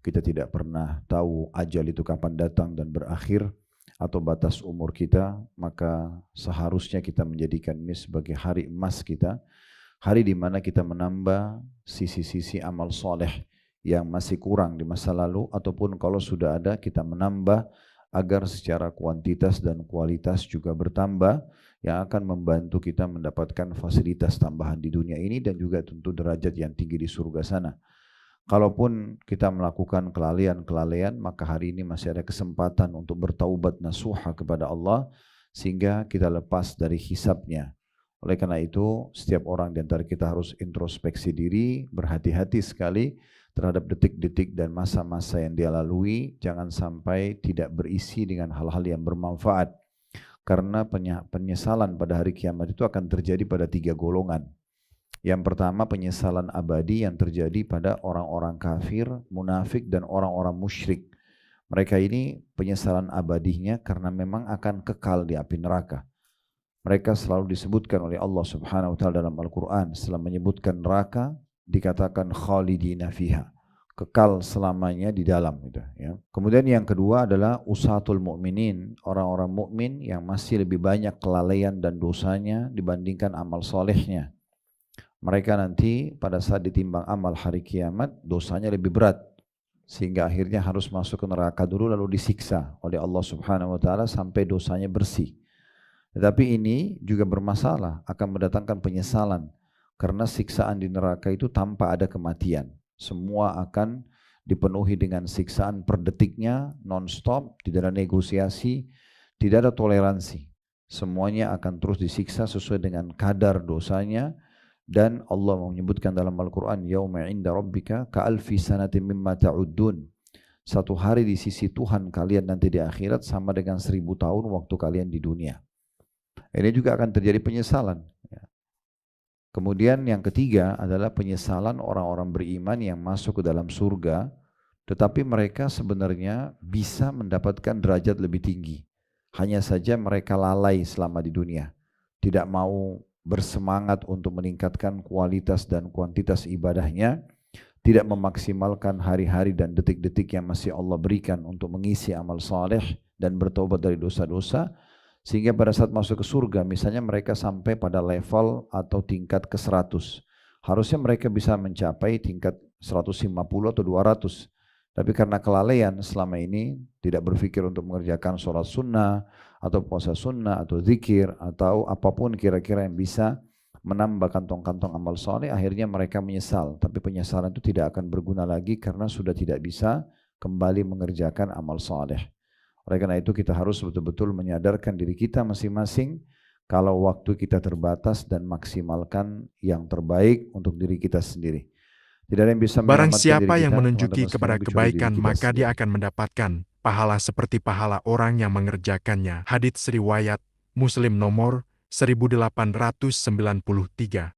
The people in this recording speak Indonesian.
kita tidak pernah tahu ajal itu kapan datang dan berakhir, atau batas umur kita, maka seharusnya kita menjadikan ini sebagai hari emas kita, hari di mana kita menambah sisi-sisi amal soleh yang masih kurang di masa lalu, ataupun kalau sudah ada kita menambah agar secara kuantitas dan kualitas juga bertambah, yang akan membantu kita mendapatkan fasilitas tambahan di dunia ini dan juga tentu derajat yang tinggi di surga sana. Kalaupun kita melakukan kelalaian-kelalaian, maka hari ini masih ada kesempatan untuk bertaubat nasuha kepada Allah, sehingga kita lepas dari hisabnya. Oleh karena itu, setiap orang di antara kita harus introspeksi diri, berhati-hati sekali terhadap detik-detik dan masa-masa yang dia lalui, jangan sampai tidak berisi dengan hal-hal yang bermanfaat. Karena penyesalan pada hari kiamat itu akan terjadi pada 3 golongan. Yang pertama, penyesalan abadi yang terjadi pada orang-orang kafir, munafik, dan orang-orang musyrik. Mereka ini penyesalan abadinya karena memang akan kekal di api neraka. Mereka selalu disebutkan oleh Allah Subhanahu wa taala dalam Al-Qur'an, setelah menyebutkan neraka dikatakan khalidina fiha, kekal selamanya di dalam gitu ya. Kemudian yang kedua adalah usatul mukminin, orang-orang mukmin yang masih lebih banyak kelalaian dan dosanya dibandingkan amal solehnya. Mereka nanti pada saat ditimbang amal hari kiamat, dosanya lebih berat, sehingga akhirnya harus masuk ke neraka dulu lalu disiksa oleh Allah Subhanahu wa taala sampai dosanya bersih. Tetapi ini juga bermasalah, akan mendatangkan penyesalan, karena siksaan di neraka itu tanpa ada kematian. Semua akan dipenuhi dengan siksaan per detiknya, non-stop, tidak ada negosiasi, tidak ada toleransi. Semuanya akan terus disiksa sesuai dengan kadar dosanya. Dan Allah menyebutkan dalam Al-Quran, yauma inda rabbika ka'alfi sanatin mimma ta'uddun. Satu hari di sisi Tuhan kalian nanti di akhirat sama dengan 1000 tahun waktu kalian di dunia. Ini juga akan terjadi penyesalan. Kemudian yang ketiga adalah penyesalan orang-orang beriman yang masuk ke dalam surga, tetapi mereka sebenarnya bisa mendapatkan derajat lebih tinggi. Hanya saja mereka lalai selama di dunia, tidak mau bersemangat untuk meningkatkan kualitas dan kuantitas ibadahnya, tidak memaksimalkan hari-hari dan detik-detik yang masih Allah berikan untuk mengisi amal saleh dan bertobat dari dosa-dosa, sehingga pada saat masuk ke surga misalnya mereka sampai pada level atau tingkat ke 100, harusnya mereka bisa mencapai tingkat 150 atau 200, tapi karena kelalaian selama ini, tidak berpikir untuk mengerjakan sholat sunnah, atau puasa sunnah, atau zikir, atau apapun kira-kira yang bisa menambah kantong-kantong amal soleh, akhirnya mereka menyesal. Tapi penyesalan itu tidak akan berguna lagi karena sudah tidak bisa kembali mengerjakan amal soleh. Oleh karena itu kita harus betul-betul menyadarkan diri kita masing-masing, kalau waktu kita terbatas dan maksimalkan yang terbaik untuk diri kita sendiri. Tidak ada yang bisa Barang menyelamatkan diri siapa yang kita, menunjuki teman-teman kepada sekalian, kecuali diri kebaikan, kita maka dia sendiri. akan mendapatkan pahala seperti pahala orang yang mengerjakannya. Hadits riwayat Muslim nomor 1893.